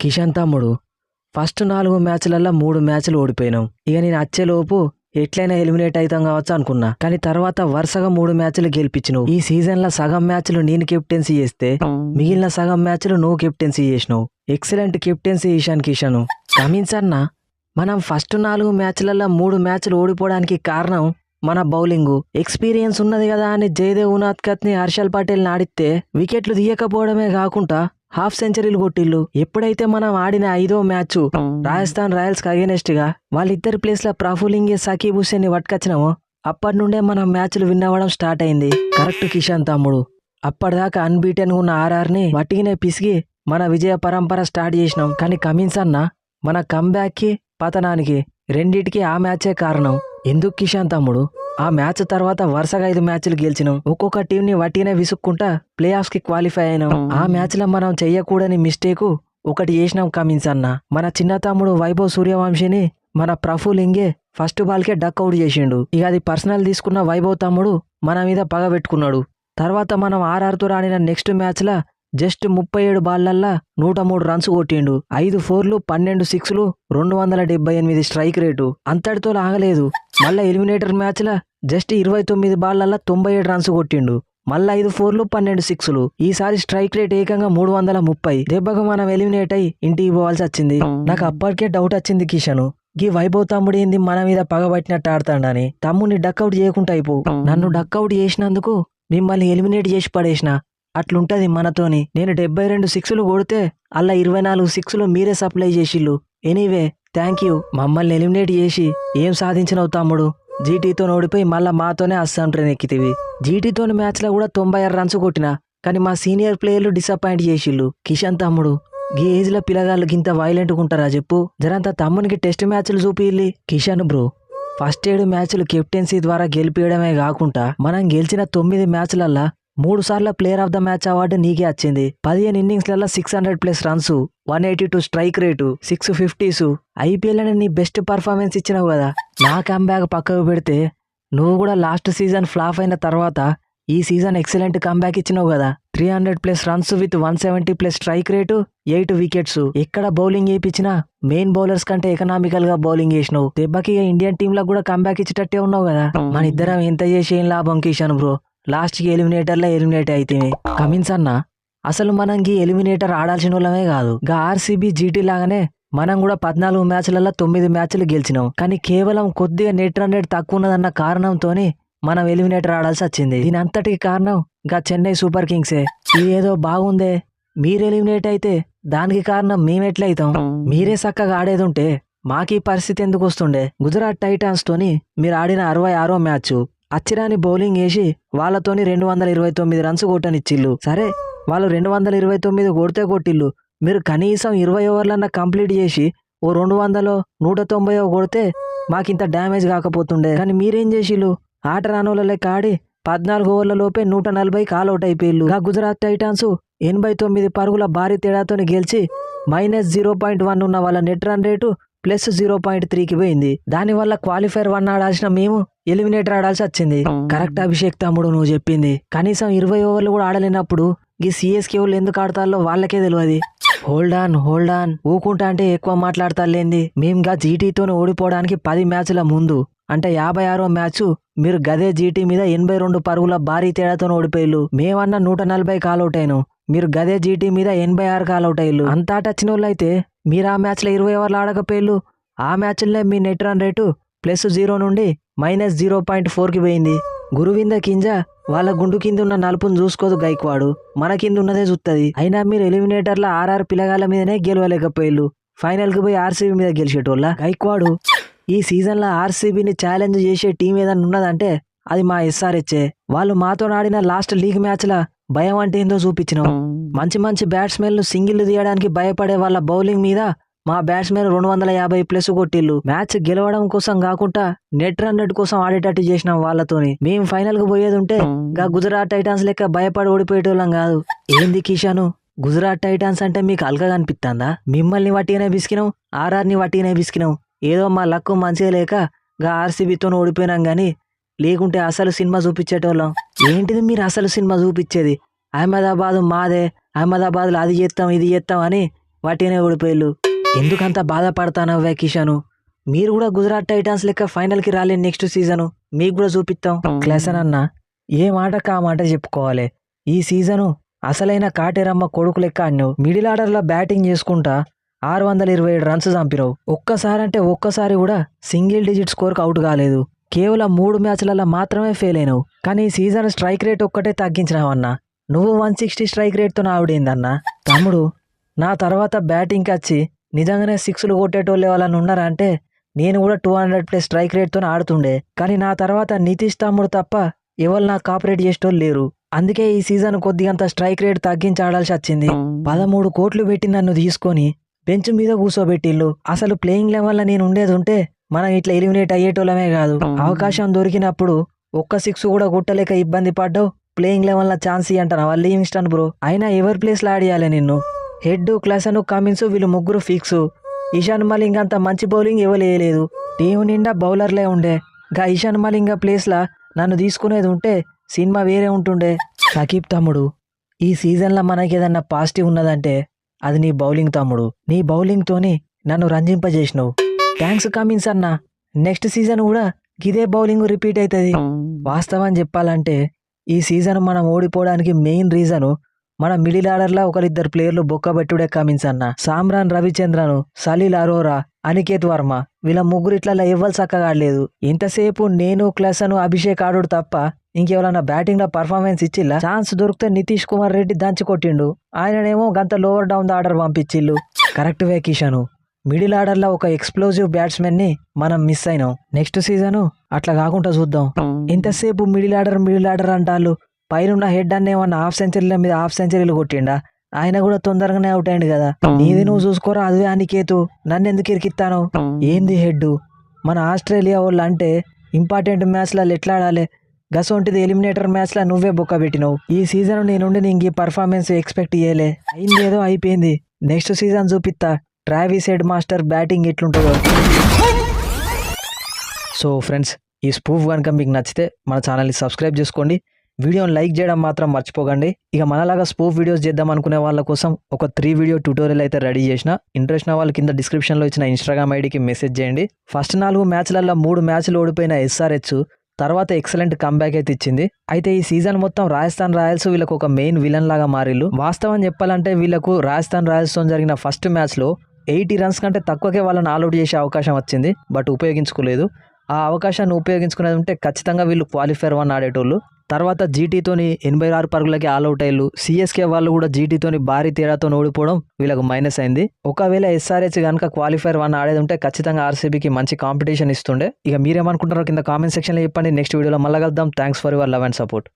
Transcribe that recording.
కిషన్ తమ్ముడు, ఫస్ట్ 4 మ్యాచ్లల్లో 3 మ్యాచ్లు ఓడిపోయినాం. ఇక నేను వచ్చేలోపు ఎట్లయినా ఎలిమినేట్ అవుతాం కావచ్చు అనుకున్నా. కానీ తర్వాత వరుసగా 3 మ్యాచ్లు గెలిపించినావు. ఈ సీజన్లో సగం మ్యాచ్లు నేను కెప్టెన్సీ చేస్తే మిగిలిన సగం మ్యాచ్లు నువ్వు కెప్టెన్సీ చేసినావు. Excellent captaincy Ishan Kishan. Cummins అన్న, మనం ఫస్ట్ 4 మ్యాచ్లలో 3 మ్యాచ్లు ఓడిపోవడానికి కారణం మన బౌలింగ్. ఎక్స్పీరియన్స్ ఉన్నది కదా అని జయదేవ్ ఉనాద్కత్ని హర్షల్ పటేల్ ఆడితే వికెట్లు తీయకపోవడమే కాకుండా హాఫ్ సెంచరీలు కొట్టిల్లు. ఎప్పుడైతే మనం ఆడిన 5వ మ్యాచ్ రాజస్థాన్ రాయల్స్ కి అగేనెస్ట్ గా వాళ్ళిద్దరి ప్లేస్ లో ప్రఫులింగే సకీబ్ హుస్సేన్ ని పట్టుకొచ్చినామో అప్పటి నుండే మనం మ్యాచ్లు విన్ అవ్వడం స్టార్ట్ అయింది. కరెక్ట్ కిషన్ తమ్ముడు. అప్పటిదాకా అన్బీటెన్ ఉన్న ఆర్ఆర్ ని వట్టిగానే పిసిగి మన విజయ పరంపర స్టార్ట్ చేసినాం. కానీ కమిన్స్ అన్న, మన కంబ్యాక్ కి పతనానికి రెండిటికి ఆ మ్యాచే కారణం. ఎందుకు కిషన్ తమ్ముడు? ఆ మ్యాచ్ తర్వాత వరుసగా 5 మ్యాచ్లు గెలిచినాం. ఒక్కొక్క టీం ని వట్టినే విసుక్కుంటా ప్లే ఆఫ్స్ కి క్వాలిఫై అయినాం. ఆ మ్యాచ్ లో మనం చెయ్యకూడని మిస్టేక్ ఒకటి చేసినాం కమిన్స్ అన్న. మన చిన్న తమ్ముడు వైభవ్ సూర్యవంశీని మన ప్రఫులింగే ఫస్ట్ బాల్ కే డక్అవుట్ చేసిండు. ఇక అది పర్సనల్ తీసుకున్న వైభవ్ తమ్ముడు మన మీద పగ పెట్టుకున్నాడు. తర్వాత మనం ఆర్ఆర్తో ఆడిన నెక్స్ట్ మ్యాచ్ లా జస్ట్ 37 బాల్లల్లా 103 రన్స్ కొట్టిండు. 5 4లు 12 6లు 278 స్ట్రైక్ రేటు. అంతటితో ఆగలేదు. మళ్ళా ఎలిమినేటర్ మ్యాచ్ లా జస్ట్ 29 బాల్లల్లా 97 రన్స్ కొట్టిండు. మళ్ళా 5 4లు 12 6లు. ఈసారి స్ట్రైక్ రేట్ ఏకంగా 330. దెబ్బగా మనం ఎలిమినేట్ అయి ఇంటికి పోవాల్సి వచ్చింది. నాకు అప్పటికే డౌట్ వచ్చింది కిషన్, గీ వైభవ్ తమ్ముడు ఏంది మన మీద పగబట్టినట్టు ఆడతాడని. తమ్ముడిని డక్అవుట్ చేయకుండా అయిపో. నన్ను డక్అవుట్ చేసినందుకు మిమ్మల్ని ఎలిమినేట్ చేసి పడేసిన. అట్లుంటది మనతోని. నేను 72 6లు కొడితే అలా 24 6లు మీరే సప్లై చేసిల్లు. Anyway thank you. మమ్మల్ని ఎలిమినేట్ చేసి ఏం సాధించినవు తమ్ముడు? జీటీతో ఓడిపోయి మళ్ళా మాతోనే అస్సాం ట్రైన్ ఎక్కితివి. జీటీతోని మ్యాచ్లో కూడా 96 రన్స్ కొట్టినా, కానీ మా సీనియర్ ప్లేయర్లు డిసప్పాయింట్ చేసిల్లు. కిషన్ తమ్ముడు, గీ ఏజ్ లో పిల్లగాళ్ళు గింత వైలెంట్గా ఉంటారా చెప్పు? జరంతా తమ్మునికి టెస్ట్ మ్యాచ్లు చూపిల్లి. కిషన్ బ్రో, ఫస్ట్ 7 మ్యాచ్లు కెప్టెన్సీ ద్వారా గెలిపియడమే కాకుండా మనం గెలిచిన 9 మ్యాచ్లల్లా 3 సార్ల player of the match award నీకే వచ్చింది. 15 ఇన్నింగ్స్లలో 600+ runs, 182 strike rate, 650s. IPL అని నీ బెస్ట్ పర్ఫార్మెన్స్ ఇచ్చినావు కదా. నా కంబ్యాక్ పక్కకు పెడితే నువ్వు కూడా లాస్ట్ సీజన్ ఫ్లాప్ అయిన తర్వాత ఈ సీజన్ ఎక్సలెంట్ కంబ్యాక్ ఇచ్చినావు కదా. 300+ runs with 170+ strike rate, 8 wickets. ఎక్కడ బౌలింగ్ వేయించినా మెయిన్ బౌలర్స్ కంటే ఎకనామికల్ గా బౌలింగ్ చేసినావు. దెబ్బకి ఇండియన్ టీమ్ లో కూడా కంబ్యాక్ ఇచ్చేటట్టే ఉన్నావు కదా. మన ఇద్దరం ఎంత చేసి ఏం లాభం కిషన్ బ్రో? లాస్ట్ కి ఎలిమినేటర్లో ఎలిమినేట్ అయితే. కమిన్స్ అన్న, అసలు మనం గీ ఎలిమినేటర్ ఆడాల్సిన వాళ్ళమే కాదు. గా ఆర్సీబీ జీటీ లాగానే మనం కూడా 14 మ్యాచ్లలో 9 మ్యాచ్లు గెలిచినాం. కానీ కేవలం కొద్దిగా నెట్ రన్ రేట్ తక్కువ ఉన్నదన్న కారణంతోనే మనం ఎలిమినేటర్ ఆడాల్సి వచ్చింది. దీని అంతటికి కారణం గా చెన్నై సూపర్ కింగ్సే. ఇదేదో బాగుందే, మీరు ఎలిమినేట్ అయితే దానికి కారణం మేమెట్లయితాం? మీరే చక్కగా ఆడేదుంటే మాకీ పరిస్థితి ఎందుకు వస్తుండే? గుజరాత్ టైటాన్స్ తోని మీరు ఆడిన 66వ మ్యాచ్ అచ్చిరాని బౌలింగ్ వేసి వాళ్ళతోని 229 రన్స్ కొట్టనిచ్చిల్లు. సరే, వాళ్ళు 229 కొడితే కొట్టిల్లు. మీరు కనీసం 20 ఓవర్లన్నా కంప్లీట్ చేసి ఓ 200 190 కొడితే మాకింత డ్యామేజ్ కాకపోతుండే. కానీ మీరేం చేసిల్లు? ఆట రానోళ్ళ లెక్క ఆడి 14 ఓవర్ల లోపే 140 ఆల్అౌట్ అయిపోయిల్లు. గుజరాత్ టైటాన్స్ 89 పరుగుల భారీ తేడాతోని గెలిచి -0.1 ఉన్న వాళ్ళ నెట్ రన్ రేటు +0.3కి పోయింది. దానివల్ల క్వాలిఫైర్ 1 ఆడాల్సిన మేము ఎలిమినేటర్ ఆడాల్సి వచ్చింది. కరెక్ట్ అభిషేక్ తమ్ముడు, నువ్వు చెప్పింది. కనీసం 20 ఓవర్లు కూడా ఆడలేనప్పుడు ఈ సిఎస్కే వాళ్ళు ఎందుకు ఆడతారో వాళ్ళకే తెలియదు. హోల్డ్ ఆన్ ఊకుంటా అంటే ఎక్కువ మాట్లాడతారులేంది. మేముగా జీటీతో ఓడిపోవడానికి 10 మ్యాచ్ల ముందు అంటే 56వ మ్యాచ్ మీరు గదే జీటీ మీద 82 పరుగుల భారీ తేడాతో ఓడిపోయిల్లు. మేమన్నా 140 ఆల్అౌట్ అయినాం, మీరు గదే జీటీ మీద 86 ఆల్అౌట్ అయ్యిల్లు. అంతా టచ్చిన వాళ్ళు అయితే మీరు ఆ మ్యాచ్లో 20 ఓవర్లు ఆడకపోయిల్లు. ఆ మ్యాచ్లే మీ నెట్ రన్ రేటు +0 నుండి -0.4కి పోయింది. గురువింద కింజ వాళ్ళ గుండు కింద ఉన్న నలుపును చూసుకోదు గైక్వాడు, మన కింద ఉన్నదే చూస్తుంది. అయినా మీరు ఎలిమినేటర్ల ఆర్ఆర్ పిల్లగాళ్ళ మీదనే గెలవలేకపోయిల్లు. ఫైనల్కి పోయి ఆర్సీబీ మీద గెలిచేటోళ్ళ గైక్వాడు. ఈ సీజన్లో ఆర్సీబీని ఛాలెంజ్ చేసే టీం ఏదన్నా ఉన్నదంటే అది మా ఎస్ఆర్హెచ్ఏ. వాళ్ళు మాతో ఆడిన లాస్ట్ లీగ్ మ్యాచ్ల భయం అంటే ఏందో చూపించినాం. మంచి బ్యాట్స్మెన్లు సింగిల్ తీయడానికి భయపడే వాళ్ళ బౌలింగ్ మీద మా బ్యాట్స్మెన్ 250+ కొట్టిల్లు. మ్యాచ్ గెలవడం కోసం కాకుండా నెట్ రన్ రేట్ కోసం ఆడేటట్టు చేసినాం వాళ్ళతోని. మేము ఫైనల్ కు పోయేది ఉంటే గా గుజరాత్ టైటాన్స్ లెక్క భయపడి ఓడిపోయేటోళ్ళం కాదు. ఏంది కిషాను, గుజరాత్ టైటాన్స్ అంటే మీకు అల్కగా అనిపిస్తుందా? మిమ్మల్ని వట్టిగానే బిసికినాం, ఆర్ఆర్ని వట్టిగానే బిసికినాం. ఏదో మా లక్కు మంచిగా లేక గా ఆర్సీబీతో ఓడిపోయినాం గానీ లేకుంటే అసలు సినిమా చూపించేటోళ్ళం. ఏంటిది మీరు అసలు సినిమా చూపించేది? అహ్మదాబాద్ మాదే, అహ్మదాబాద్లో అది చేస్తాం ఇది చేస్తాం అని వాటినే ఓడిపోయారు. ఎందుకంత బాధపడతానవ్వే కిషాను? మీరు కూడా గుజరాత్ టైటాన్స్ లెక్క ఫైనల్కి రాలేని నెక్స్ట్ సీజను మీకు కూడా చూపిస్తాం. క్లాసన్ అన్న ఏ మాటకు ఆ మాట చెప్పుకోవాలి. ఈ సీజను అసలైన కాటేరమ్మ కొడుకు లెక్క అన్నావు. మిడిల్ ఆర్డర్లో బ్యాటింగ్ చేసుకుంటా 627 రన్స్ చంపినావు. ఒక్కసారి కూడా సింగిల్ డిజిట్ స్కోర్కి అవుట్ కాలేదు. కేవలం 3 మ్యాచ్లలో మాత్రమే ఫెయిల్ అయినావు. కానీ ఈ సీజన్ స్ట్రైక్ రేట్ ఒక్కటే తగ్గించినావన్నా. నువ్వు 160 స్ట్రైక్ రేట్తో ఆవిడేందన్నా? తమ్ముడు, నా తర్వాత బ్యాటింగ్కి వచ్చి నిజంగానే 6లు కొట్టేటోళ్ళు ఎవరన్నా ఉన్నారా అంటే నేను కూడా 200+ స్ట్రైక్ రేట్తో ఆడుతుండే. కానీ నా తర్వాత నితీష్ తమ్ముడు తప్ప ఎవరు నాకు కాపరేట్ చేసేటోళ్ళు లేరు. అందుకే ఈ సీజన్ కొద్దిగంత స్ట్రైక్ రేట్ తగ్గించి ఆడాల్సి వచ్చింది. 13 కోట్లు పెట్టి నన్ను తీసుకొని బెంచ్ మీద కూర్చోబెట్టిళ్ళు. అసలు ప్లేయింగ్ లెవెల్లో నేను ఉండేది ఉంటే మనం ఇట్లా ఎలిమినేట్ అయ్యేటోళ్ళమే కాదు. అవకాశం దొరికినప్పుడు ఒక్క 6 కూడా కొట్టలేక ఇబ్బంది పడ్డావు. ప్లేయింగ్ లెవెల్లో ఛాన్స్ ఇయ్యంటాను వాళ్ళు ఇన్స్టంట్ బ్రో. అయినా ఎవరి ప్లేస్లో ఆడియాలి నిన్ను? హెడ్, క్లాసన్, కమిన్స్ వీళ్ళు ముగ్గురు ఫిక్స్. ఇషాన్ మలింగ్ అంత మంచి బౌలింగ్ ఇవ్వలేదు. టీం నిండా బౌలర్లే ఉండే. గా ఇషాన్ మలింగ ప్లేస్లా నన్ను తీసుకునేది ఉంటే సినిమా వేరే ఉంటుండే. సకీబ్ తమ్ముడు, ఈ సీజన్లో మనకి ఏదన్నా పాజిటివ్ ఉన్నదంటే అది నీ బౌలింగ్ తమ్ముడు. నీ బౌలింగ్తోని నన్ను రంజింపజేసినావు. థ్యాంక్స్ కమిన్స్ అన్న. నెక్స్ట్ సీజన్ కూడా ఇదే బౌలింగ్ రిపీట్ అవుతుంది. వాస్తవం చెప్పాలంటే ఈ సీజన్ మనం ఓడిపోవడానికి మెయిన్ రీజను మన మిడిల్ ఆర్డర్లో ఒకరిద్దరు ప్లేయర్లు బొక్కబెట్టుడే కమిన్స్ అన్న. సామ్రాన్ రవిచంద్రను, సలీల్ అరోరా, అనికేత్ వర్మ వీళ్ళ ముగ్గురు ఇట్లా ఎవ్వరు చక్కగా ఆడలేదు. ఇంతసేపు నేను, క్లాసను, అభిషేక్ ఆడుడు తప్ప ఇంకెవరన్నా బ్యాటింగ్లో పర్ఫార్మెన్స్ ఇచ్చిల్లా? ఛాన్స్ దొరికితే నితీష్ కుమార్ రెడ్డి దంచి కొట్టిండు. ఆయననేమో గంత లోవర్ డౌన్ ద ఆర్డర్ పంపించిల్లు. కరెక్ట్ వే కిషను. మిడిల్ ఆర్డర్లో ఒక ఎక్స్ప్లోజివ్ బ్యాట్స్మెన్ని మనం మిస్ అయినాం. నెక్స్ట్ సీజను అట్లా కాకుండా చూద్దాం. ఇంతసేపు మిడిల్ ఆర్డర్ అంటాళ్ళు. పైన హెడ్ అన్నేమన్నా హాఫ్ సెంచరీల మీద హాఫ్ సెంచరీలు కొట్టిండా? ఆయన కూడా తొందరగానే అవుట్ అయింది కదా. నీది నువ్వు చూసుకోరా. అదే అనికేతు నన్ను ఎందుకు ఇరికిత్తాను? ఏంది హెడ్? మన ఆస్ట్రేలియా వాళ్ళు అంటే ఇంపార్టెంట్ మ్యాచ్లలో ఎట్లా ఆడాలి? గసొంటిది ఎలిమినేటర్ మ్యాచ్లో నువ్వే బొక్క పెట్టినావు. ఈ సీజన్ నేనుండి నీకు ఈ పర్ఫార్మెన్స్ ఎక్స్పెక్ట్ చేయలే. అయిందేదో అయిపోయింది. నెక్స్ట్ సీజన్ చూపిస్తా ట్రావిస్ హెడ్ మాస్టర్ బ్యాటింగ్ ఎట్లుంటుందో. సో ఫ్రెండ్స్, ఈ స్పూఫ్ కనుక మీకు నచ్చితే మన ఛానల్ని సబ్స్క్రైబ్ చేసుకోండి. వీడియోని లైక్ చేయడం మాత్రం మర్చిపోకండి. ఇక మనలాగా స్పూఫ్ వీడియోస్ చేద్దాం అనుకునే వాళ్ళ కోసం ఒక 3 వీడియో ట్యూటోరియల్ అయితే రెడీ చేసిన. ఇంట్రెస్ట్ ఉన్న వాళ్ళు కింద డిస్క్రిప్షన్లో ఇచ్చిన ఇన్స్టాగ్రామ్ ఐడికి మెసేజ్ చేయండి. ఫస్ట్ 4 మ్యాచ్లలో 3 మ్యాచ్లు ఓడిపోయిన SRH తర్వాత ఎక్సలెంట్ కంబ్యాక్ అయితే ఇచ్చింది. అయితే ఈ సీజన్ మొత్తం రాజస్థాన్ రాయల్స్ వీళ్ళకు ఒక మెయిన్ విలన్ లాగా మారిల్లు. వాస్తవం చెప్పాలంటే వీళ్ళకు రాజస్థాన్ రాయల్స్తో జరిగిన ఫస్ట్ మ్యాచ్లో 80 రన్స్ కంటే తక్కువకే వాళ్ళని ఆల్అౌట్ చేసే అవకాశం వచ్చింది. బట్ ఉపయోగించుకోలేదు. ఆ అవకాశాన్ని ఉపయోగించుకునేది ఉంటే ఖచ్చితంగా వీళ్ళు క్వాలిఫైర్ 1 ఆడేటోళ్ళు. తర్వాత జీటీతోని 86 పరుగులకి ఆల్అౌట్ అయ్యారు. సిఎస్కే వాళ్ళు కూడా జీటీతోని భారీ తేడాతో ఓడిపోవడం వీళ్ళకు మైనస్ అయింది. ఒకవేళ SRH కనుక క్వాలిఫైర్ 1 ఆడేది ఉంటే ఖచ్చితంగా ఆర్సీబీకి మంచి కాంపిటీషన్ ఇస్తుండే. ఇక మీరేమనుకుంటారో కింద కామెంట్ సెక్షన్లో చెప్పండి. నెక్స్ట్ వీడియోలో మళ్ళీ కలుద్దాం. Thanks for your love and support.